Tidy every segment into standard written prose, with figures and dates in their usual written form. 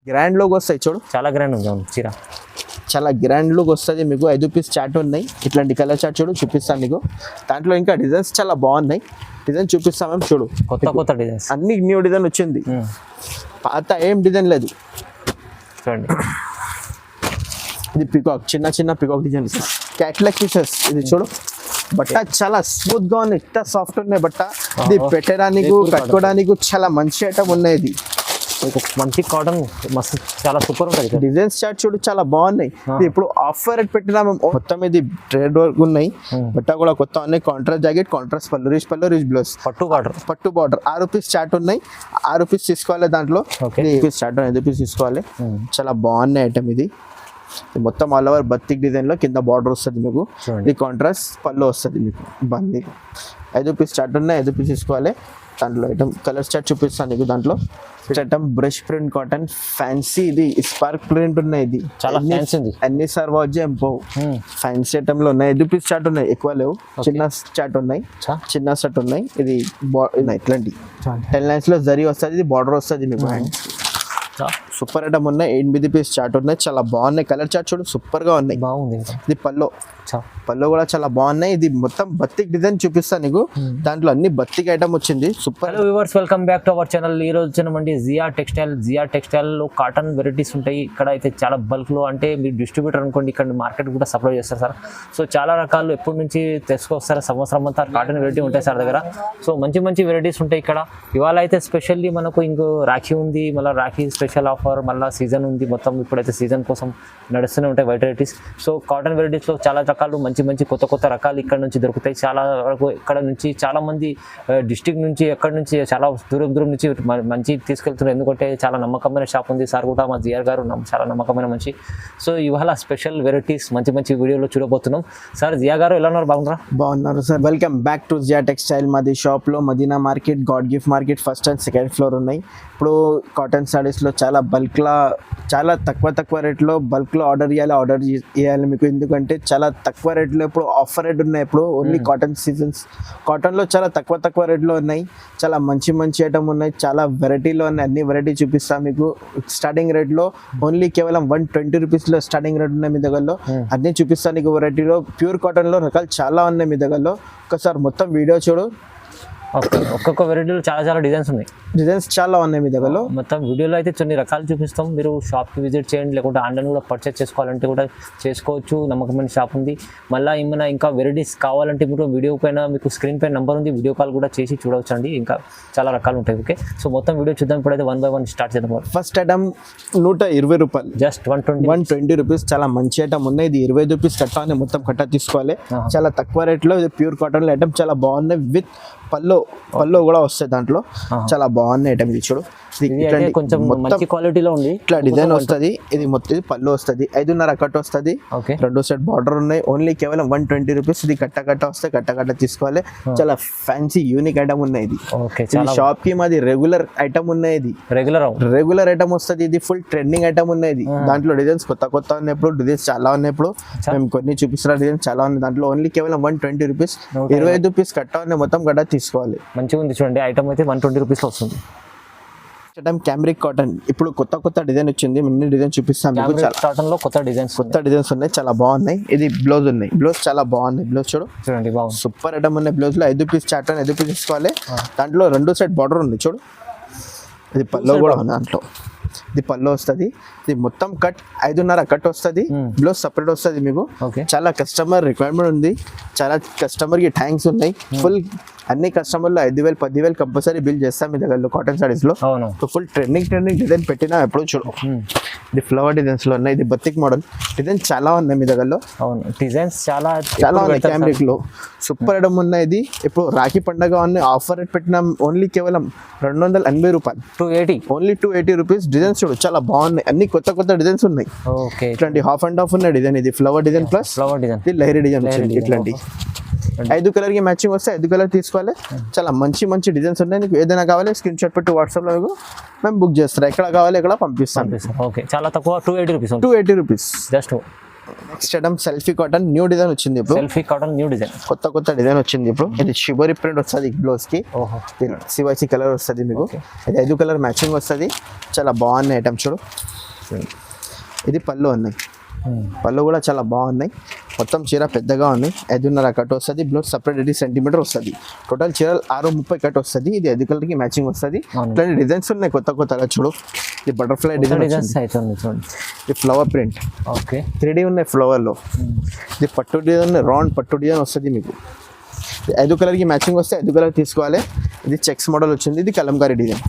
Grand లోకి వస్తాయి చూడు, చాలా గ్రాండ్ ఉంది చీర, చాలా గ్రాండ్ లుక్ వస్తుంది మీకు. 5 పీస్ చార్ట్ ఉన్నాయి, ఇట్లాంటి కలర్ చార్ట్ చూడు చూపిస్తాను నీకు. దాంట్లో ఇంకా డిజైన్స్ చాలా బాగున్నాయి, డిజైన్ చూపిస్తాం మేము చూడు. కొత్త డిజైన్స్ అన్ని న్యూ డిజైన్ వచ్చింది, పాత ఏం డిజైన్ లేదు. చూడండి ఇది పికాక్, చిన్న పికాక్ డిజైన్, క్యాట్లాగ్ పీసెస్. ఇది చూడు బట్ట చాలా స్మూత్ గా ఉన్నాయి, ఎంత సాఫ్ట్ ఉన్నాయి బట్ట. ఇది పెట్టడానికి కట్టుకోవడానికి చాలా మంచి ఐటమ్ ఉన్నాయి. ఇది మంచి కాటన్ మస్తు చాలా సూపర్ ఉంటుంది. డిజైన్స్ చార్ట్ చూడు చాలా బాగున్నాయి. ఇది ఇప్పుడు ఆఫర్ రేట్ పెట్టినా మొత్తం ఇది ట్రేడ్ వర్క్ ఉన్నాయి. బట్ట కూడా కొత్త ఉన్నాయి, కాంట్రాస్ట్ జాకెట్, కాంట్రాస్ట్ పళ్ళు, రిచ్ బ్లౌజ్, పట్టు బార్డర్. 6 పీస్ చార్ట్ ఉన్నాయి, 6 పీస్ తీసుకోవాలి. దాంట్లో 5 పీస్ చార్ట్ 5 పీస్ తీసుకోవాలి. చాలా బాగున్నాయి ఐటమ్ ఇది. మొత్తం ఆల్ ఓవర్ బతిక్ డిజైన్ లో కింద బార్డర్ వస్తుంది మీకు. ఇది కాంట్రాస్ట్ పళ్ళు వస్తుంది మీకు. బంది 5 పీస్ చార్ట్ ఉన్నాయి, 5 పీస్ తీసుకోవాలి. దాంట్లో ఐటమ్ కలర్ చార్ట్ చూపిస్తాను నీకు. దాంట్లో item brush print cotton fancy, ఇది స్పార్క్ ప్రింట్ ఉన్నాయి. ఇది చాలా ఫ్యాన్సీ, అన్ని సర్వాజ్ ఎంపోవు ఫ్యాన్సీ ఐటమ్ లో ఉన్నాయి. 5 పీస్ చార్ట్ ఉన్నాయి, ఎక్కువ లేవు. చిన్న చార్ట్ ఉన్నాయి, చిన్న సెట్ ఉన్నాయి. ఇది ఇట్లాంటి 10 లైన్స్ లో జరీ వస్తుంది, ఇది బార్డర్ వస్తుంది మీకు. సూపర్ ఐటమ్ ఉన్నాయి. 8 పీస్ చార్ట్ ఉన్నాయి, చాలా బాగున్నాయి. కలర్ చార్ట్ చూడు సూపర్ గా ఉన్నాయి. బాగుంది. ఇది పళ్ళు కూడా చాలా బాగున్నాయి. ఇది మొత్తం బత్తిక్ డిజైన్ చూపిస్తాను నీకు. దాంట్లో అన్ని బత్తిక్ ఐటమ్ వచ్చింది. Super. Hello viewers, welcome back to our channel. ఈ రోజు వచ్చినమండి జియా టెక్స్టైల్ లో కాటన్ వెరైటీస్ ఉంటాయి. ఇక్కడ అయితే చాలా బల్క్ లో, అంటే మీరు డిస్ట్రిబ్యూటర్ అనుకోండి, ఇక్కడ మార్కెట్ కూడా సప్లై చేస్తారు సార్. సో చాలా రకాలు ఎప్పటి నుంచి తెచ్చుకొస్తారు, సంవత్సరం అంతా కాటన్ వెరైటీ ఉంటాయి సార్ దగ్గర. సో మంచి వెరైటీస్ ఉంటాయి ఇక్కడ. ఇవాళ అయితే స్పెషల్లీ మనకు ఇంకో రాఖీ ఉంది, మళ్ళీ రాఖీ స్పెషల్ ఆఫర్, మళ్ళీ సీజన్ ఉంది. మొత్తం ఇప్పుడైతే సీజన్ కోసం నడుస్తూనే ఉంటాయి వెరైటీస్. సో కాటన్ వెరైటీస్లో చాలా రకాలు మంచి కొత్త రకాలు ఇక్కడ నుంచి దొరుకుతాయి. చాలా వరకు ఇక్కడ నుంచి చాలా మంది డిస్ట్రిక్ట్ నుంచి, ఎక్కడి నుంచి చాలా దూరం నుంచి మంచి తీసుకెళ్తున్నారు. ఎందుకంటే చాలా నమ్మకమైన షాప్ ఉంది. సార్ కూడా మా జిఆర్ గారు చాలా నమ్మకమైన మంచి. సో ఇవాళ స్పెషల్ వెరైటీస్ మంచి వీడియోలో చూడబోతున్నాం. సార్ జియా గారు ఎలా ఉన్నారు? బాగున్నారు sir. Welcome back to Zia textile. మాది షాప్ లో Madina market, god gift market first and second floor ఉన్నాయి. ఇప్పుడు కాటన్ సారీస్ లో చాలా బల్క్ లా, చాలా తక్కువ రేట్లో బల్క్ లో ఆర్డర్ చేయాలి మీకు. ఎందుకంటే చాలా తక్కువ రేట్లో ఇప్పుడు ఆఫర్ రేట్ ఉన్నాయి. ఇప్పుడు ఓన్లీ కాటన్ సీజన్స్, కాటన్ లో చాలా తక్కువ రేట్లో ఉన్నాయి. చాలా మంచి ఐటమ్ ఉన్నాయి, చాలా వెరైటీలో ఉన్నాయి. అన్ని వెరైటీ చూపిస్తాను మీకు. స్టార్టింగ్ రేట్ లో ఓన్లీ కేవలం 120 రూపీస్ లో స్టార్టింగ్ రేట్ ఉన్నాయి మీ దగ్గరలో. అన్ని చూపిస్తాను నీకు. వెరైటీలో ప్యూర్ కాటన్ లో రకాలు చాలా ఉన్నాయి మీ దగ్గరలో. ఒకసారి మొత్తం వీడియో చూడు. ఒక్కొక్క వెరైటీలో చాలా డిజైన్స్ ఉన్నాయి. డిజైన్స్ చాలా ఉన్నాయి మీ దగ్గరలో. మొత్తం వీడియోలో అయితే కొన్ని రకాలు చూపిస్తాం. మీరు షాప్కి విజిట్ చేయండి, లేకుంటే ఆన్లైన్ కూడా పర్చేస్ చేసుకోవాలంటే కూడా చేసుకోవచ్చు. నమ్మకమైన షాప్ ఉంది. మళ్ళీ ఏమైనా ఇంకా వెరైటీస్ కావాలంటే మీరు వీడియో పైన, మీకు స్క్రీన్ పైన నెంబర్ ఉంది, వీడియో కాల్ కూడా చేసి చూడవచ్చు అండి. ఇంకా చాలా రకాలు ఉంటాయి. ఓకే, సో మొత్తం వీడియో చూద్దాం. ఇప్పుడైతే 1 by 1 స్టార్ట్ చేద్దాం. ఫస్ట్ ఐటమ్ 120 రూపాయలు, జస్ట్ 120 రూపీస్. చాలా మంచి ఐటమ్ ఉన్నాయి. ఇది 25 రూపీస్ కట్టాలి, మొత్తం కట్ట తీసుకోవాలి. చాలా తక్కువ రేట్లో. ఇది ప్యూర్ కాటన్ ఐటమ్, చాలా బాగున్నాయి. విత్ పళ్ళు కూడా వస్తాయి దాంట్లో. చాలా బాగున్నాయి ఐటమ్. ఇది చూడు, కొంచెం మంచి క్వాలిటీలో ఉంది. ఇట్లా డిజైన్ వస్తుంది. ఇది మొత్తం ఇది పళ్ళు వస్తుంది. 5.5 కట్ట వస్తుంది. 2 సెట్ బార్డర్ ఉన్నాయి. ఓన్లీ కేవలం 120 రూపీస్. ఇది కట్ట వస్తాయి, కట్ట తీసుకోవాలి. చాలా ఫ్యాన్సీ యూనిక్ ఐటమ్ ఉన్నాయి. ఇది షాప్ కి మాది రెగ్యులర్ ఐటమ్ ఉన్నాయి. ఇది రెగ్యులర్ ఐటమ్ వస్తుంది. ఇది ఫుల్ ట్రెండింగ్ ఐటమ్ ఉన్నాయి. ఇది దాంట్లో డిజైన్స్ కొత్త ఉన్నప్పుడు, డిజైన్స్ చాలా ఉన్నప్పుడు మేము కొన్ని చూపిస్తున్న డిజైన్స్ చాలా ఉన్నాయి. దాంట్లో ఓన్లీ కేవలం 120 రూపీస్, 25 రూపీస్ కట్ట ఉన్నాయి. మొత్తం కట్ట తీసుకోవాలి. మంచిగా ఉంది చూడండి. ఐటమ్ అయితే 120 రూపీస్ లో వస్తుంది. క్యామ్రిక్ కాటన్ ఇప్పుడు కొత్త డిజైన్ వచ్చింది. డిజైన్ చూపిస్తాను. కాటన్ లో కొత్త డిజైన్స్ ఉన్నాయి, చాలా బాగున్నాయి. ఇది బ్లౌజ్ ఉన్నాయి. బ్లౌజ్ చాలా బాగున్నాయి. బ్లౌజ్ చూడండి, బాగుంది. సూపర్ ఐటమ్ ఉన్నాయి. బ్లౌజ్ లో 5 పీస్ చార్ట్ 5 పీస్ తీసుకోవాలి. దాంట్లో 2 సెట్ బార్డర్ ఉంది చూడు. ఇది పళ్ళు కూడా ఉంది దాంట్లో. ఇది పళ్ళు వస్తుంది. ఇది మొత్తం కట్ 5.5 కట్ వస్తుంది. బ్లౌజ్ సపరేట్ వస్తుంది మీకు. చాలా కస్టమర్ రిక్వైర్మెంట్ ఉంది. చాలా కస్టమర్ కి థ్యాంక్స్ ఉన్నాయి. ఫుల్ అన్ని కస్టమర్లు 5,000 10,000 కంపల్సరీ బిల్ చేస్తాం మీ దగ్గర కాటన్ సారీస్ లో. ఫుల్ ట్రెండింగ్ డిజైన్ పెట్టినా ఎప్పుడు చూడు. ఇది ఫ్లవర్ డిజైన్స్ లో ఉన్నాయి. ఇది బతిక్ మోడల్ డిజైన్ చాలా ఉన్నాయి మీ దగ్గరలో. డిజైన్స్ చాలా ఉన్నాయి. క్యామ్రిక్ లో సూపర్ ఐటమ్ ఉన్నాయి. ఇది ఇప్పుడు రాఖీ పండుగ ఉన్నాయి. ఆఫర్ రేట్ పెట్టినా ఓన్లీ కేవలం 280 రూపాయలు, 280, ఓన్లీ 280 రూపీస్. డిజైన్స్ చూడు చాలా బాగున్నాయి. అన్ని కొత్త డిజైన్స్ ఉన్నాయి. ఇట్లాంటి హాఫ్ అండ్ హాఫ్ ఉన్న డిజైన్. ఇది ఫ్లవర్ డిజైన్ ప్లస్ ఇది లైరీ డిజైన్ వచ్చింది. ఇట్లాంటి 5 కలర్ కి మ్యాచింగ్ వస్తే 5 కలర్ తీసుకోవాలి. చాలా మంచి డిజైన్స్ ఉన్నాయి. నీకు ఏదైనా కావాలి స్క్రీన్ షాట్ పెట్టి వాట్సాప్ లో మేము బుక్ చేస్తాం. ఎక్కడ కావాలి ఎక్కడ పంపిస్తాం. చాలా తక్కువ, 280 rupees just. Next item selfie cotton new design వచ్చింది. ఇప్పుడు సెల్ఫీ కాటన్ న్యూ డిజైన్, కొత్త డిజైన్ వచ్చింది. ఇప్పుడు ఇది షిబోరి ప్రింట్ వస్తుంది బ్లౌజ్ కి. సివైసీ కలర్ వస్తుంది మీకు. ఇది 5 కలర్ మ్యాచింగ్ వస్తుంది. చాలా బాగున్నాయి ఐటమ్ చూడు. ఇది పళ్ళు ఉన్నాయి, పళ్ళు కూడా చాలా బాగున్నాయి. మొత్తం చీర పెద్దగా ఉన్నాయి, 5.5 కట్ వస్తుంది. బ్లౌజ్ సపరేట్ 80 సెంటీమీటర్ వస్తుంది. టోటల్ చీర 6.30 కట్ వస్తుంది. ఇది 5 కలర్కి మ్యాచింగ్ వస్తుంది. ఇట్లాంటి డిజైన్స్ ఉన్నాయి కొత్త కొత్తగా. చూడు ఇది బటర్ఫ్లై డిజైన్, ఇది ఫ్లవర్ ప్రింట్, ఓకే 3D ఉన్నాయి ఫ్లవర్లో. ఇది పట్టు డిజైన్, రౌండ్ పట్టు డిజైన్ వస్తుంది మీకు. 5 కలర్కి మ్యాచింగ్ వస్తే 5 కలర్ తీసుకోవాలి. ఇది చెక్స్ మోడల్ వచ్చింది. ఇది కలంకారీ డిజైన్,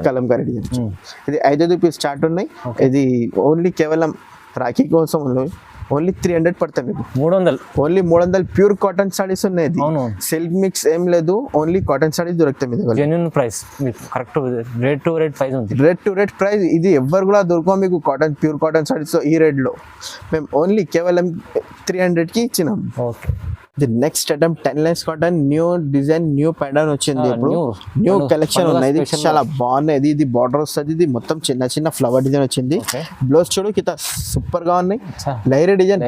కలంకారీ డిజైన్. ఇది 5 రూపీస్ స్టార్ట్ ఉన్నాయి. ఇది ఓన్లీ కేవలం రాఖీ కోసం ఉన్నాయి. ఓన్లీ 300 పడతాయి మీకు. 300, ఓన్లీ 300 ప్యూర్ కాటన్ సారీస్ ఉన్నాయి. సిల్క్ మిక్స్ ఏం లేదు, ఓన్లీ కాటన్ సారీస్ దొరుకుతాయి మీ దగ్గర. జెన్యూన్ ప్రైస్ మీకు, correct rate to rate price ఉంది. రేట్ టు రేట్ ప్రైస్ ఇది ఎవ్వరు కూడా దొరకవు మీకు కాటన్, ప్యూర్ కాటన్ సారీస్ ఈ రేట్లో. మేము ఓన్లీ కేవలం 300కి ఇచ్చినాం. Okay. The next item 10 lines cotton, new design, new pattern వచ్చింది. ఇప్పుడు న్యూ కలెక్షన్ ఉన్నాయి. ఇది చాలా బాగున్నాయి. ఇది బార్డర్ వస్తుంది. ఇది మొత్తం చిన్న చిన్న ఫ్లవర్ డిజైన్ వచ్చింది. బ్లౌజ్ చూడు కింద సూపర్ గా ఉన్నాయి. లైరీ డిజైన్,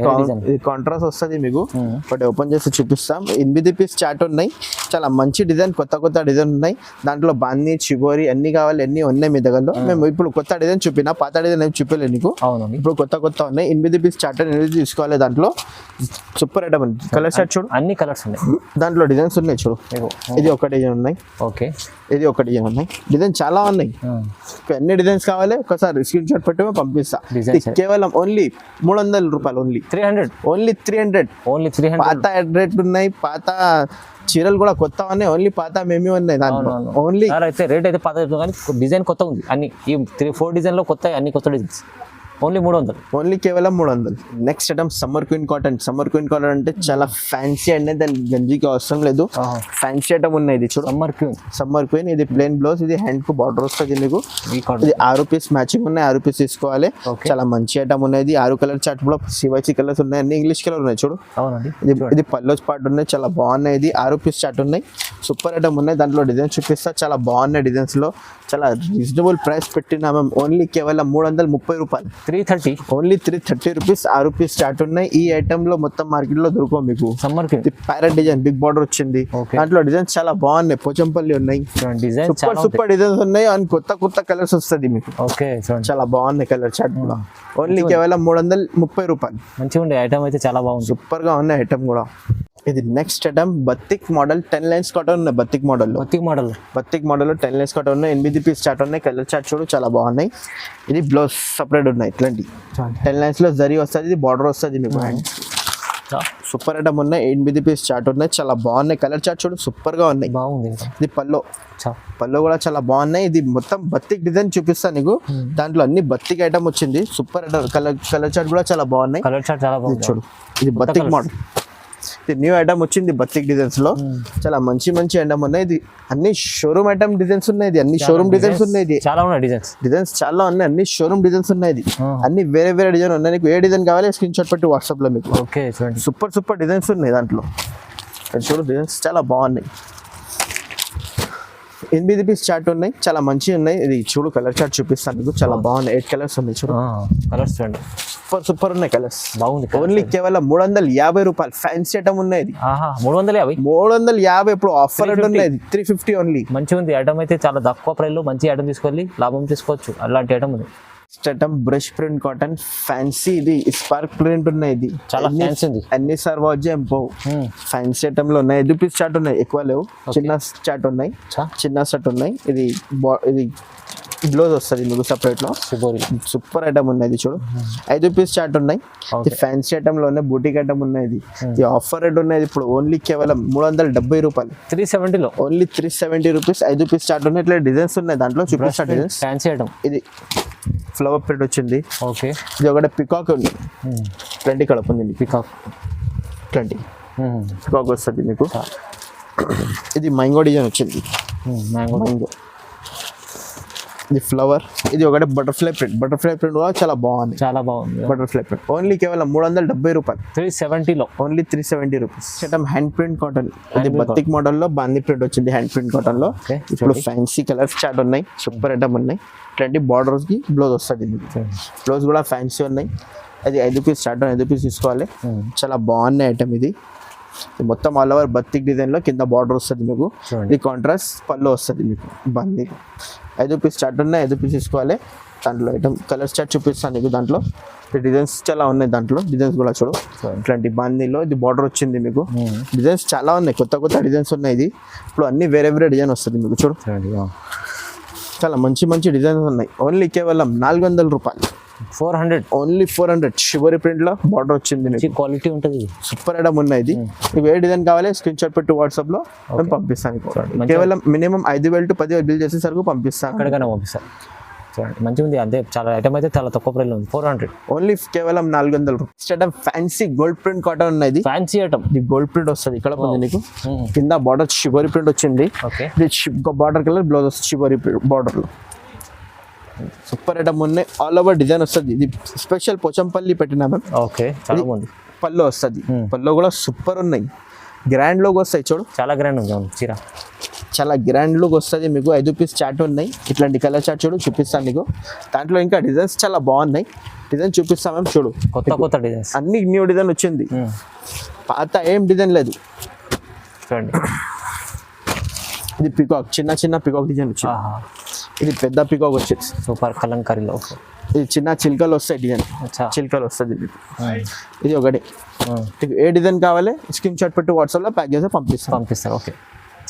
ఇది కాంట్రాస్ట్ వస్తుంది మీకు. బట్ ఓపెన్ చేసి చూపిస్తాం. 8 పీస్ చాట్ ఉన్నాయి. చాలా మంచి డిజైన్, కొత్త కొత్త డిజైన్ ఉన్నాయి. దాంట్లో బాందీ, చిబోరి అన్ని కావాలి, అన్ని ఉన్నాయి మీ దగ్గరలో. మేము ఇప్పుడు కొత్త డిజైన్ చూపినా, పాత డిజైన్ ఏం చూపించలేదు నీకు. ఇప్పుడు కొత్త కొత్త ఉన్నాయి. 8 పీస్ చాట్ 8 తీసుకోవాలి. దాంట్లో సూపర్ ఐటమ్ ఉంది. కలర్ షర్ట్ చూడు, అన్ని కలర్స్ ఉన్నాయి. దాంట్లో డిజైన్స్ ఉన్నాయి చూడు. ఇది ఒక డిజైన్ ఉన్నాయి, ఓకే ఇది ఒక డిజైన్ ఉన్నాయి. డిజైన్ చాలా ఉన్నాయి. ఎన్ని డిజైన్స్ కావాలి ఒకసారి స్క్రీన్ షాట్ పెట్టి పంపిస్తా. కేవలం ఓన్లీ 300 రూపాయలు. Only 300, only 300. పాత రేట్ ఉన్నాయి. పాత చీరలు కూడా కొత్త ఉన్నాయి. ఓన్లీ పాత మేమే ఉన్నాయి దాంట్లో. ఓన్లీ అయితే రేట్ అయితే పాత కానీ డిజైన్ కొత్త ఉంది. అన్ని ఈ 3-4 డిజైన్లో కొత్త, అన్ని కొత్త డిజైన్స్. ఓన్లీ 300, ఓన్లీ కేవలం 300. Next item summer queen cotton. Summer queen cotton అంటే చాలా ఫ్యాన్సీ అండి, దాని గంజికి అవసరం లేదు. ఫ్యాన్సీ ఐటమ్ ఉన్నాయి. ఇది చూడు సమ్మర్ క్వీన్. ఇది ప్లెయిన్ బ్లౌజ్, ఇది హ్యాండ్ కు బార్డర్ వస్తుంది మీకు. ఇది 6 పీస్ మ్యాచింగ్ ఉన్నాయి. 6 పీస్ తీసుకోవాలి. చాలా మంచి ఐటమ్ ఉన్నాయి. 6 కలర్ చార్ట్ కూడా సివైసీ కలర్స్ ఉన్నాయి. అన్ని ఇంగ్లీష్ కలర్ ఉన్నాయి చూడు. ఇది పల్లోస్ పార్ట్ ఉన్నాయి. చాలా బాగున్నాయి. ఇది 6 పీస్ చార్ట్ ఉన్నాయి. సూపర్ ఐటమ్ ఉన్నాయి. దాంట్లో డిజైన్స్ చూపిస్తా. చాలా బాగున్నాయి డిజైన్స్ లో. చాలా రీజనబుల్ ప్రైస్ పెట్టినా మేము. ఓన్లీ కేవలం 330 రూపాయలు. 330, ఓన్లీ 330 రూపీస్. 6 పీస్ స్టార్ట్ ఉన్నాయి. ఈ ఐటమ్ లో మొత్తం మార్కెట్ లో దొరకవు మీకు. ప్యారెట్ డిజైన్, బిగ్ బార్డర్ వచ్చింది. దాంట్లో డిజైన్స్ చాలా బాగున్నాయి. పోచంపల్లి ఉన్నాయి. సూపర్ డిజైన్స్ ఉన్నాయి. అండ్ కొత్త కొత్త కలర్స్ వస్తుంది మీకు. చాలా బాగున్నాయి కలర్ చార్ట్ కూడా. ఓన్లీ కేవలం 330 రూపాయలు. మంచిగా ఉండే ఐటమ్ అయితే చాలా బాగుంది. సూపర్ గా ఉన్నాయి ఐటమ్ కూడా. ఇది next item batik model 10 lines cotton ఉన్నాయి. బతిక్ మోడల్ 10 లైన్స్ కాటన్ ఉన్నాయి. 8 పీస్ చార్ట్ ఉన్నాయి. కలర్ చార్ట్ చూడు చాలా బాగున్నాయి. ఇది బ్లౌజ్ సపరేట్ ఉన్నాయి. ఇట్లాంటి 10 లైన్స్ లో జరీ వస్తుంది. ఇది బార్డర్ వస్తుంది మీకు. సూపర్ ఐటమ్ ఉన్నాయి. 8 పీస్ చార్ట్ ఉన్నాయి. చాలా బాగున్నాయి. కలర్ చార్ట్ చూడు సూపర్ గా ఉన్నాయి. ఇది పళ్ళు కూడా చాలా బాగున్నాయి. ఇది మొత్తం బతిక్ డిజైన్ చూపిస్తా నీకు. దాంట్లో అన్ని బతిక్ ఐటమ్ వచ్చింది. Super item. కలర్ చార్ట్ కూడా చాలా బాగున్నాయి. చూడు ఇది బతిక్ మోడల్. ఇది న్యూ ఐటమ్ వచ్చింది బతిక్ డిజైన్స్ లో. చాలా మంచి మంచి ఐటమ్ ఉన్నాయి. ఇది అన్ని షోరూమ్ ఐటమ్ డిజైన్స్ ఉన్నాయి. ఇది అన్ని షోరూమ్ డిజైన్స్ ఉన్నాయి. ఇది చాలా ఉన్నాయి డిజైన్స్ చాలా ఉన్నాయి. అన్ని షోరూమ్ డిజైన్స్ ఉన్నాయి. ఇది అన్ని వేరే వేరే డిజైన్ ఉన్నాయి. నీకు ఏ డిజైన్ కావాలి స్క్రీన్ షాట్ పెట్టి వాట్సాప్ లో మీకు. సూపర్ డిజైన్స్ ఉన్నాయి దాంట్లో. చూడు డిజైన్స్ చాలా బాగున్నాయి. 8 పీస్ చార్ట్ ఉన్నాయి. చాలా మంచిగా ఉన్నాయి. ఇది చూడు కలర్ చార్ట్ చూపిస్తాను మీకు. చాలా బాగున్నాయి. 8 కలర్స్ ఉన్నాయి. చూడు కలర్స్ చూడండి. సూపర్ ఉన్నాయి కలర్స్. బాగుంది. ఓన్లీ కేవలం 350 రూపాయలు. ఫ్యాన్సీ ఐటమ్ ఉన్నాయి. 350 ఇప్పుడు ఆఫర్ ఉన్నాయి. 350 ఓన్లీ. మంచిగా ఉంది ఐటమ్ అయితే. చాలా తక్కువ ప్రైస్ లో మంచి ఐటమ్ తీసుకొని లాభం తీసుకోవచ్చు. అలాంటి ఐటమ్ ఉంది. Item brush print cotton fancy. ఇది స్పార్క్ ప్రింట్ ఉన్నాయి. ఇది చాలా ఫ్యాన్సీ ఉంది. అన్ని సర్వాజే ఫ్యాన్సీ ఐటమ్ లో ఉన్నాయి. 5 పీస్ చార్ట్ ఉన్నాయి. ఎక్కువ లేవు. చిన్న చార్ట్ ఉన్నాయి. చిన్న సెట్ ఉన్నాయి. ఇది బ్లౌజ్ వస్తుంది మీకు సపరేట్ లో. సూపర్ ఐటమ్ ఉన్నాయి. ఇది చూడు 5 పీస్ చార్ట్ ఉన్నాయి. ఇది ఫ్యాన్సీ ఐటమ్ లో ఉన్నాయి. బూటిక్ ఐటమ్ ఉన్నాయి. ఇది ఆఫర్ రేట్ ఉన్నాయి. ఇప్పుడు ఓన్లీ కేవలం 370 రూపాయలు. 370 లో ఓన్లీ 370 రూపీస్. 5 పీస్ చార్ట్ ఉన్నాయి. ఇట్లా డిజైన్స్ ఉన్నాయి దాంట్లో. చూపిస్తా డిజైన్స్. Fancy item. ఇది ఫ్లవర్ ప్రింట్ వచ్చింది. ఓకే. ఇది ఒకటి పికాక్ ఉంది. 20 కడప ఉంది. పికాక్ 20 పికాక్ వస్తుంది మీకు. ఇది మ్యాంగో డిజైన్ వచ్చింది. మ్యాంగో. ఇది ఫ్లవర్. ఇది ఒకటి బటర్ఫ్లై ప్రింట్ కూడా చాలా బాగుంది. Butterfly print. ఓన్లీ కేవలం 370 రూపాయలు. 370 లో only 370 rupees. Hand print cotton. ఇది బతిక్ మోడల్ లో బాందీ ప్రింట్ వచ్చింది. హ్యాండ్ ప్రింట్ కాటన్ లో. ఇప్పుడు ఫ్యాన్సీ కలర్స్ చార్ట్ ఉన్నాయి. సూపర్ ఐటమ్ ఉన్నాయి. ఇట్లాంటి బార్డర్స్ కి బ్లౌజ్ వస్తుంది. బ్లౌజ్ కూడా ఫ్యాన్సీ ఉన్నాయి. అది 5 పీస్ చార్ట్. 5 పీస్ తీసుకోవాలి. చాలా బాగున్నాయి ఐటమ్. ఇది మొత్తం ఆల్ ఓవర్ బతిక్ డిజైన్ లో కింద బార్డర్ వస్తుంది మీకు. ఇది కాంట్రాస్ట్ పళ్ళు వస్తుంది మీకు. బందీ 5 పీస్ చార్ట్ ఉన్నాయి. 5 పీస్ తీసుకోవాలి. దాంట్లో ఐటమ్ కలర్ చార్ట్ చూపిస్తాను నీకు. దాంట్లో డిజైన్స్ చాలా ఉన్నాయి, దాంట్లో డిజైన్స్ కూడా చూడు. ఇట్లాంటి బాందీలో ఇది బార్డర్ వచ్చింది మీకు. డిజైన్స్ చాలా ఉన్నాయి, కొత్త కొత్త డిజైన్స్ ఉన్నాయి. ఇది ఇప్పుడు అన్ని వేరే వేరే డిజైన్ వస్తుంది మీకు చూడు. చాలా మంచి మంచి డిజైన్స్ ఉన్నాయి. ఓన్లీ కేవలం 400 రూపాయలు. 400 ఓన్లీ 400. షివరీ ప్రింట్ లో బార్డర్ వచ్చింది మీకు. క్వాలిటీ ఉంటుంది. సూపర్ ఐటమ్ ఉన్నాయి. ఇది మీకు ఏ డిజైన్ కావాలి స్క్రీన్ షాట్ పెట్టి వాట్సాప్ లో మేము పంపిస్తాను. కేవలం మినిమం 5,000 to 10,000 బిల్ చేసేసరికి పంపిస్తాను. ఎక్కడికైనా పంపిస్తాను. చూడండి మంచిగా ఉంది. అదే చాలా ఐటమ్ అయితే చాలా తక్కువ ప్రైస్ ఉంది. 400 ఓన్లీ కేవలం 400 రూపాయలు. ఫ్యాన్సీ గోల్డ్ ప్రింట్ కాటన్ ఉన్నది. Fancy item. ఇది గోల్డ్ ప్రింట్ వస్తుంది. ఇక్కడ ఉంది నీకు కింద బార్డర్ షివరీ ప్రింట్ వచ్చింది. బార్డర్ కలర్ బ్లౌజ్ వస్తుంది షివరీ బార్డర్ లో. సూపర్ ఐటమ్ ఉన్నాయి. ఆల్ ఓవర్ డిజైన్ వస్తుంది. ఇది స్పెషల్ పోచంపల్లి పెట్టినా మ్యామ్. ఓకే చాలా బాగుంది. పళ్ళు వస్తుంది. పళ్ళు కూడా సూపర్ ఉన్నాయి. గ్రాండ్ లోకి వస్తాయి చూడు. చాలా గ్రాండ్ ఉంది చీర. చాలా గ్రాండ్ లుక్ వస్తుంది మీకు. 5 పీస్ చాట్ ఉన్నాయి. ఇట్లాంటి కలర్ చాట్ చూడు చూపిస్తాను నీకు. దాంట్లో ఇంకా డిజైన్స్ చాలా బాగున్నాయి. డిజైన్ చూపిస్తాం మేము చూడు. కొత్త కొత్త డిజైన్స్ అన్ని న్యూ డిజైన్ వచ్చింది. పాత ఏం డిజైన్ లేదు. చూడండి ఇది పికాక్, చిన్న చిన్న పికాక్ డిజైన్ వచ్చింది. ఇది పెద్ద పికాక్ వచ్చేది. సూపర్ కలంకారీలో. ఇది చిన్న చిలుకలు వస్తాయి డిజైన్. చిలుకలు వస్తుంది మీకు. ఇది ఒకటి. ఏ డిజైన్ కావాలి స్క్రీన్ షాట్ పెట్టి వాట్సాప్ లో ప్యాక్ చేసి పంపిస్తాను. ఓకే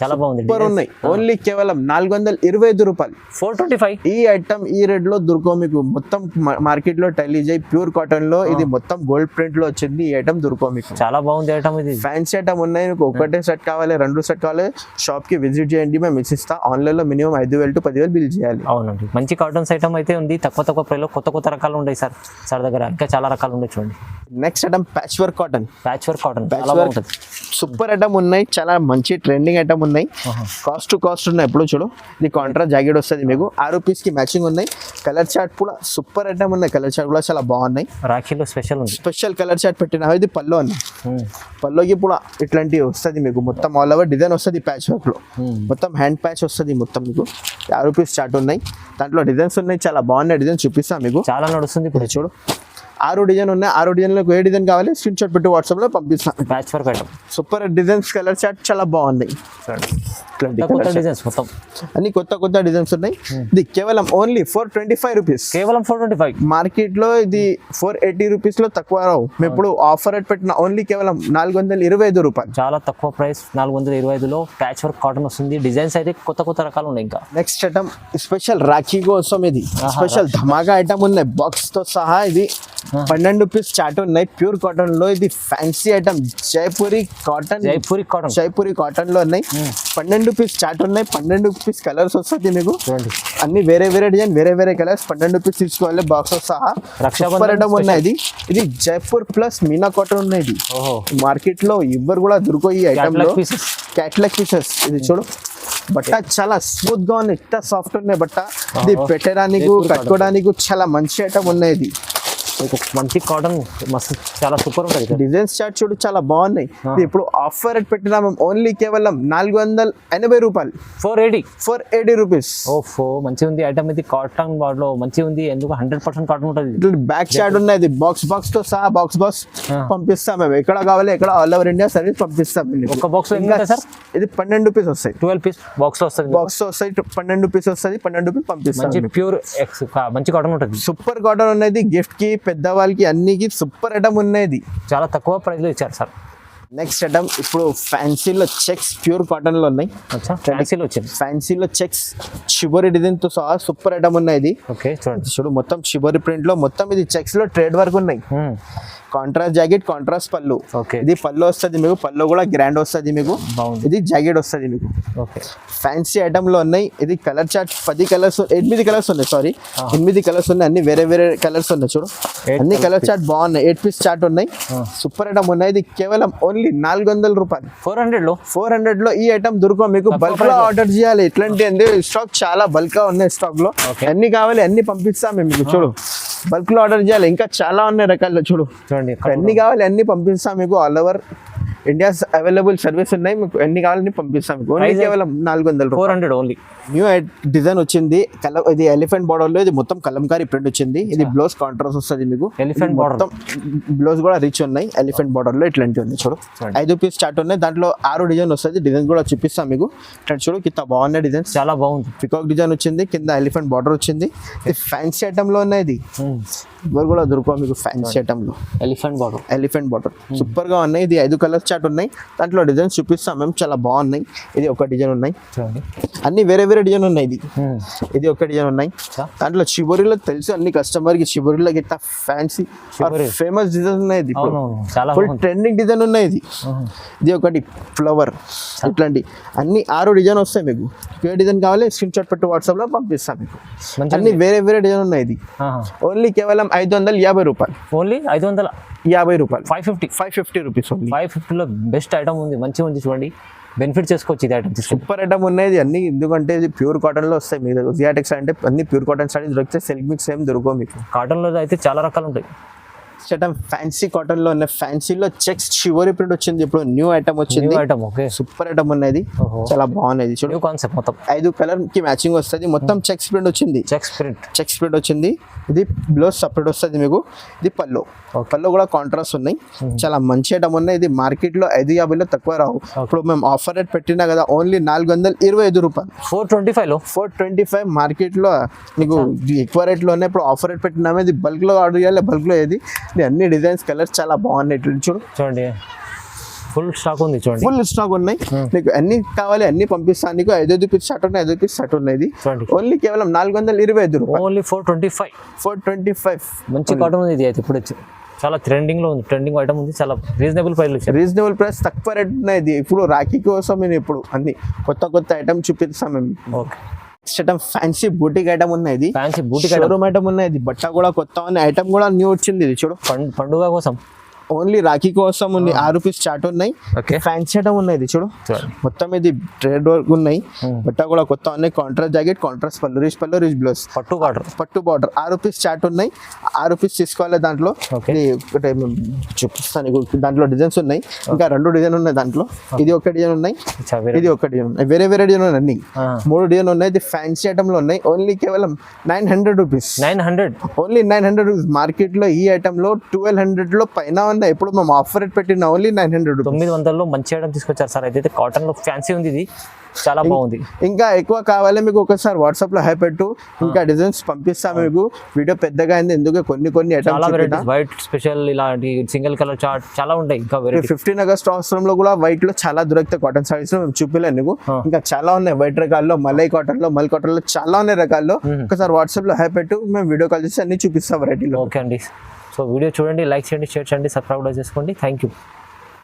చాలా బాగుంది. సూపర్ ఉన్నాయి. ఓన్లీ కేవలం 425 రూపాయలు. 425. ఈ ఐటమ్ ఈ రేట్ లో దొరకవు మీకు. మొత్తం మార్కెట్ లో టైలీజై ప్యూర్ కాటన్ లో ఇది మొత్తం గోల్డ్ ప్రింట్ లో వచ్చింది. ఈ ఐటమ్ దొరకవు మీకు. చాలా బాగుంది ఐటమ్. ఇది ఫ్యాన్సీ ఐటమ్ ఉన్నాయి మీకు. ఒకటే సెట్ కావాలి, 2 సెట్ కావాలి, షాప్ కి విజిట్ చేయండి. మేము ఇస్తా. ఆన్లైన్ లో మినిమం 5,000 to 10,000 బిల్ చేయాలి. అవునండి మంచి కాటన్స్ ఐటమ్ అయితే ఉంది. తక్కువ ప్రైస్ లో కొత్త కొత్త రకాలు ఉన్నాయి సార్ దగ్గర. ఇంకా చాలా రకాలు ఉన్నాయి చూడండి. Next item patch work cotton. చాలా బాగుంటుంది. సూపర్ ఐటమ్ ఉన్నాయి. చాలా మంచి ట్రెండింగ్ ఐటమ్ ఉన్నాయి. కాస్ట్ టు కాస్ట్ ఉన్నాయి. ఎప్పుడు చూడు. ఇది కాంట్రాస్ట్ జాకెట్ వస్తుంది మీకు. 6 పీస్ కి మ్యాచింగ్ ఉన్నాయి. కలర్ చార్ట్ కూడా సూపర్ ఐటమ్ ఉన్నాయి. కలర్ చార్ట్ కూడా చాలా బాగున్నాయి. రాఖీలో స్పెషల్ ఉంది. స్పెషల్ కలర్ చార్ట్ పెట్టిన ఇది పల్లో అన్ని. పల్లోకి కూడా ఇట్లాంటివి వస్తుంది మీకు. మొత్తం ఆల్ ఓవర్ డిజైన్ వస్తుంది. ప్యాచ్ వర్క్ లో మొత్తం హ్యాండ్ ప్యాచ్ వస్తుంది మొత్తం మీకు. 6 పీస్ చార్ట్ ఉన్నాయి. దాంట్లో డిజైన్స్ ఉన్నాయి. చాలా బాగున్నాయి. డిజైన్ చూపిస్తాను మీకు. చాలా నడుస్తుంది ఇప్పుడు చూడు. 6 డిజైన్ ఉన్నాయి. 6 డిజైన్లకు ఏ డిజైన్ కావాలి స్క్రీన్ షాట్ పెట్టి వాట్సాప్ లో పంపిస్తాను. Patch work item. Super designs colour chart చాలా బాగున్నాయి. డిజైన్స్ మొత్తం అన్ని కొత్త కొత్త డిజైన్స్ ఉన్నాయి. ఇది కేవలం ఓన్లీ 425 రూపీస్. కేవలం 425. మార్కెట్ లో ఇది 480 రూపీస్ లో తక్కువ రావు. మేము ఇప్పుడు ఆఫర్ రేట్ పెట్టిన ఓన్లీ కేవలం 425 రూపాయలు. చాలా తక్కువ ప్రైస్. 425 లో ప్యాచ్ వర్క్ కాటన్ వస్తుంది. డిజైన్స్ అయితే కొత్త కొత్త రకాలు ఉన్నాయి. ఇంకా నెక్స్ట్ ఐటమ్ స్పెషల్ రాఖీ కోసం. ఇది స్పెషల్ ధమాకా ఐటమ్ ఉన్నాయి బాక్స్ తో సహా. ఇది 12 పీస్ చాట్ ఉన్నాయి ప్యూర్ కాటన్ లో. ఇది ఫ్యాన్సీ ఐటమ్ జైపూరి కాటన్ లో ఉన్నాయి. 12 పీస్ చాట్ ఉన్నాయి. 12 పీస్ కలర్స్ వస్తుంది మీకు. అన్ని వేరే వేరే డిజైన్, వేరే వేరే కలర్స్. 12 పీస్ తీసుకోవాలి బాక్స్ తో సహా. సూపర్ ఐటమ్ ఉన్నాయి. ఇది జైపూర్ ప్లస్ మీనా కాటన్ ఉన్నాయి. ఇది మార్కెట్ లో ఎవ్వరు కూడా దొరకవు ఈ ఐటమ్ లో. Catalogue pieces. ఇది చూడు. బట్ట చాలా స్మూత్ గా ఉన్నాయి. ఎంత సాఫ్ట్ ఉన్నాయి బట్ట. ఇది పెట్టడానికి కట్టుకోవడానికి చాలా మంచి ఐటమ్ ఉన్నాయి. ఇది మంచి కాటన్ మస్తు చాలా సూపర్ ఉంటుంది. డిజైన్స్ చార్ట్ చూడు చాలా బాగున్నాయి. ఇది ఇప్పుడు ఆఫర్ రేట్ పెట్టినా ఓన్లీ కేవలం 480 రూపాయలు. 480 రూపీస్. ఓఫో మంచిగా ఉంది ఐటమ్. ఇది కాటన్ లో మంచిగా ఉంది. ఎందుకు 100% కాటన్ ఉంటుంది. బ్యాక్ చార్ట్ ఉన్నాయి. బాక్స్ తో సహా బాక్స్ పంపిస్తాం మేము. ఎక్కడ కావాలి ఎక్కడ ఆల్ ఓవర్ ఇండియా సర్వీస్ పంపిస్తాం. ఒక బాక్స్ సార్ ఇది 12 పీస్ వస్తాయి. 12 పీస్ బాక్స్ లో వస్తుంది. 12 పీస్ వస్తుంది. 12 పీస్ పంపిస్తాం. ప్యూర్ మంచి కాటన్ ఉంటుంది. సూపర్ కాటన్ ఉన్నది. గిఫ్ట్ కి పెద్దవాళ్ళకి అన్నికి సూపర్ ఐటమ్ ఉన్నది. చాలా తక్కువ ప్రైస్ లో ఇచ్చారు సార్. నెక్స్ట్ ఐటమ్ ఇప్పుడు ఫ్యాన్సీలో చెక్స్ ప్యూర్ కాటన్ లో ఉన్నాయి. ఫ్యాన్సీలో చెక్స్ షిబోరి డిజైన్ తో సహా సూపర్ ఐటమ్ ఉన్నాయి. ఓకే చూడండి. చూడు మొత్తం షిబోరి ప్రింట్ లో మొత్తం ఇది చెక్స్ లో ట్రేడ్ వర్క్ ఉన్నాయి. కాంట్రాస్ట్ జాకెట్, కాంట్రాస్ట్ పళ్ళు. ఇది పళ్ళు వస్తుంది మీకు. పళ్ళు కూడా గ్రాండ్ వస్తుంది మీకు. ఇది జాకెట్ వస్తుంది మీకు. ఫ్యాన్సీ ఐటమ్ లో ఉన్నాయి. ఇది కలర్ చార్ట్ 10 కలర్స్ 8 కలర్స్ ఉన్నాయి. సారీ 8 కలర్స్ ఉన్నాయి. అన్ని వేరే వేరే కలర్స్ ఉన్నాయి. చూడు అన్ని కలర్ చార్ట్ బాగున్నాయి. 8 పీస్ చార్ట్ ఉన్నాయి. సూపర్ ఐటమ్ ఉన్నాయి. ఇది కేవలం ఓన్లీ 400 రూపాయలు. 400 లో ఈ ఐటమ్ దొరకవు మీకు. బల్క్ లో ఆర్డర్ చేయాలి. ఇట్లాంటి స్టాక్ చాలా బల్క్ గా ఉన్నాయి. స్టాక్ లో అన్ని కావాలి అన్ని పంపిస్తాం మేము మీకు. చూడు బల్క్ లో ఆర్డర్ చేయాలి. ఇంకా చాలా ఉన్నాయి రకాలు. చూడు అన్ని కావాలి అన్ని పంపిస్తాం మీకు. All over India available service ఉన్నాయి, మీకు ఎన్ని కావాలని పంపిస్తాం మీకు. Only Price? కేవలం 400 రూపాయలు. 400 ఓన్లీ. న్యూ డిజైన్ వచ్చింది, ఇది ఎలిఫెంట్ బార్డర్ లో, ఇది మొత్తం కలంకారీ ప్రింట్ వచ్చింది. ఇది బ్లౌజ్ కాంట్రాస్ట్ వస్తుంది మీకు. Elephant border. మొత్తం బ్లౌజ్ కూడా రిచ్ ఉన్నాయి. ఎలిఫెంట్ బార్డర్ లో ఇట్లాంటి ఉంది చూడు. 5 పీస్ స్టార్ట్ ఉన్నాయి, దాంట్లో 6 డిజైన్ వస్తుంది. డిజైన్ కూడా చూపిస్తాం మీకు. ఇట్లా చూడు, కింద బాగున్నాయి డిజైన్స్. చాలా బాగుంది. పికాక్ డిజైన్ వచ్చింది, కింద ఎలిఫెంట్ బార్డర్ వచ్చింది. ఇది ఫ్యాన్సీ ఐటమ్ లో ఉన్నాయి. ఇది ఇవరు కూడా దొరకవు మీకు ఫ్యాన్సీ ఐటమ్ లో. ఎలిఫెంట్ బార్డర్ సూపర్ గా ఉన్నాయి. ఇది 5 కలర్స్ చార్ట్ ఉన్నాయి, దాంట్లో డిజైన్స్ చూపిస్తాం మేము. చాలా బాగున్నాయి. ఇది ఒక డిజైన్ ఉన్నాయి, అన్ని వేరే వేరే డిజైన్ ఉన్నాయి. ఇది ఒక డిజైన్ ఉన్నాయి. దాంట్లో చిబోరిలో తెలుసు అన్ని కస్టమర్ కి, చిబోరిలో గిట్ట ఫ్యాన్సీ ఫేమస్ డిజైన్ ఉన్నాయి. ఇది ఫుల్ ట్రెండింగ్ డిజైన్ ఉన్నాయి. ఇది ఒకటి ఫ్లవర్. ఇట్లాంటి అన్ని 6 డిజైన్ వస్తాయి మీకు. ఏ డిజైన్ కావాలి స్క్రీన్ షాట్ పెట్టి వాట్సాప్ లో పంపిస్తాం మీకు. అన్ని వేరే వేరే డిజైన్ ఉన్నాయి. ఇది ఓన్లీ కేవలం 550 రూపాయలు. ఓన్లీ 550 రూపాయలు. 550 రూపీస్ ఓన్లీ. 550లో బెస్ట్ ఐటమ్ ఉంది, మంచిగా ఉంది చూడండి. బెనిఫిట్ చేసుకోవచ్చు ఇది ఐటమ్. సూపర్ ఐటమ్ ఉన్నాయి అన్ని, ఎందుకంటే ఇది ప్యూర్ కాటన్ లో వస్తాయి. మీరు జియాటెక్స్ అంటే అన్ని ప్యూర్ కాటన్ సారీస్ దొరికితే సిల్క్ మిక్స్ ఏం దొరకవు మీకు. కాటన్ లో అయితే చాలా రకాలు ఉంటాయి. ఐటమ్ ఫ్యాన్సీ కాటన్ లో ఉన్నాయి. ఫ్యాన్సీలో చెక్స్ షివోరీ ప్రింట్ వచ్చింది, ఇప్పుడు న్యూ ఐటమ్ వచ్చింది. సూపర్ ఐటమ్ ఉన్నది, చాలా బాగున్నది. చూడు కాన్సెప్ట్ మొత్తం 5 కలర్ కి మ్యాచింగ్ వస్తుంది. మొత్తం చెక్స్ ప్రింట్ వచ్చింది. చెక్స్ ప్రింట్ వచ్చింది. ఇది బ్లౌజ్ సపరేట్ వస్తుంది మీకు. ఇది పల్లో కూడా కాంట్రాస్ట్ ఉన్నాయి. చాలా మంచి ఐటమ్ ఉన్నాయి. ఇది మార్కెట్ లో 550లో తక్కువ రావు. ఇప్పుడు మేము ఆఫర్ రేట్ పెట్టినా కదా, ఓన్లీ 425 రూపాయలు. 425 మార్కెట్ లో మీకు ఎక్కువ రేట్ లోనే. ఇప్పుడు ఆఫర్ రేట్ పెట్టినామే. ఇది బల్క్ లో ఆర్డర్ చేయాలి, బల్క్ లో ఏది అన్ని డిజైన్స్ కలర్స్ చాలా బాగున్నాయి. చూడండి ఫుల్ స్టాక్ ఉంది. చూడండి ఫుల్ స్టాక్ ఉన్నాయి. మీకు అన్ని కావాలి అన్ని పంపిస్తాను. నీకు 5 పీస్ షర్ట్ ఉన్నాయి, 5 పీస్ షర్ట్ ఉన్నాయి. ఓన్లీ కేవలం 425 రూపాయలు. ఓన్లీ 425. మంచి కాటన్ ఉంది. ఇది అయితే ఇప్పుడు చాలా ట్రెండింగ్ లో ఉంది. ట్రెండింగ్ ఐటమ్ ఉంది. చాలా రీజనబుల్ ప్రైస్, తక్కువ రేట్ ఉన్నాయి. ఇది ఇప్పుడు రాఖీ కోసం నేను ఇప్పుడు అన్ని కొత్త ఐటమ్ చూపిస్తాం మేము. ఫ్యాన్సీ బూటిక్ ఐటమ్ ఉన్నాయి. షోరూమ్ ఐటమ్ ఉన్నాయి. బట్ట కూడా కొత్త ఐటమ్ కూడా న్యూ వచ్చింది. ఇది చూడు, పండుగ కోసం ఓన్లీ రాఖీ కోసం ఉంది. 6 పీస్ చార్ట్ ఉన్నాయి. ఫ్యాన్సీ ఐటమ్ ఉన్నాయి. చూడు మొత్తం ఇది ట్రేడ్ వర్క్ ఉన్నాయి. బట్ట కూడా కొత్త ఉన్నాయి. కాంట్రాస్ట్ జాకెట్, కాంట్రాస్ట్ పళ్ళు, రిచ్ బ్లౌజ్, పట్టు బార్డర్. 6 పీస్ చార్ట్ ఉన్నాయి. 6 పీస్ తీసుకోవాలి. దాంట్లో చూపిస్తాను. దాంట్లో డిజైన్స్ ఉన్నాయి, ఇంకా 2 డిజైన్ ఉన్నాయి దాంట్లో. ఇది ఒక డిజైన్ ఉన్నాయి, ఇది ఒక డిజైన్ ఉన్నాయి. వేరే వేరే డిజైన్ ఉన్నాయి. అన్ని 3 డిజైన్ ఉన్నాయి. ఇది ఫ్యాన్సీ ఐటమ్ లో ఉన్నాయి. ఓన్లీ కేవలం 900 రూపీస్. Only 900 rupees. మార్కెట్ లో ఈ ఐటమ్ లో 1200 లో పైన. ఇప్పుడు మేము ఆఫర్ రేట్ పెట్టిన ఓన్లీ 900 900లో మంచి ఐటమ్ తీసుకొచ్చారు సార్. అయితే కాటన్ లో ఫ్యాన్సీ ఉంది. ఇది చాలా బాగుంది. ఇంకా ఎక్కువ కావాలి మీకు ఒకసారి వాట్సాప్ లో హై పెట్టు, ఇంకా డిజైన్స్ పంపిస్తాము మీకు. వీడియో పెద్దగా అయింది ఎందుకు కొన్ని ఐటమ్స్. వైట్ స్పెషల్ ఇలాంటి సింగిల్ కలర్ చార్ట్ చాలా ఉంటాయి. ఇంకా 15 ఆగస్ట్ అవసరంలో కూడా వైట్ లో చాలా దొరుకుతాయి కాటన్ సారీస్. మేము చూపిలే నీకు, ఇంకా చాలా ఉన్నాయి వైట్ రకాల్లో. మల్ కాటన్ లో చాలా ఉన్నాయి రకాల్లో. ఒకసారి వాట్సాప్ లో హై పెట్టు, మేము వీడియో కాల్ చేసి అన్ని చూపిస్తాం వెరైటీలో. ఓకే అండి. సో వీడియో చూడండి, లైక్ చేయండి, షేర్ చేయండి, సబ్స్క్రైబ్ చేసుకోండి. Thank you.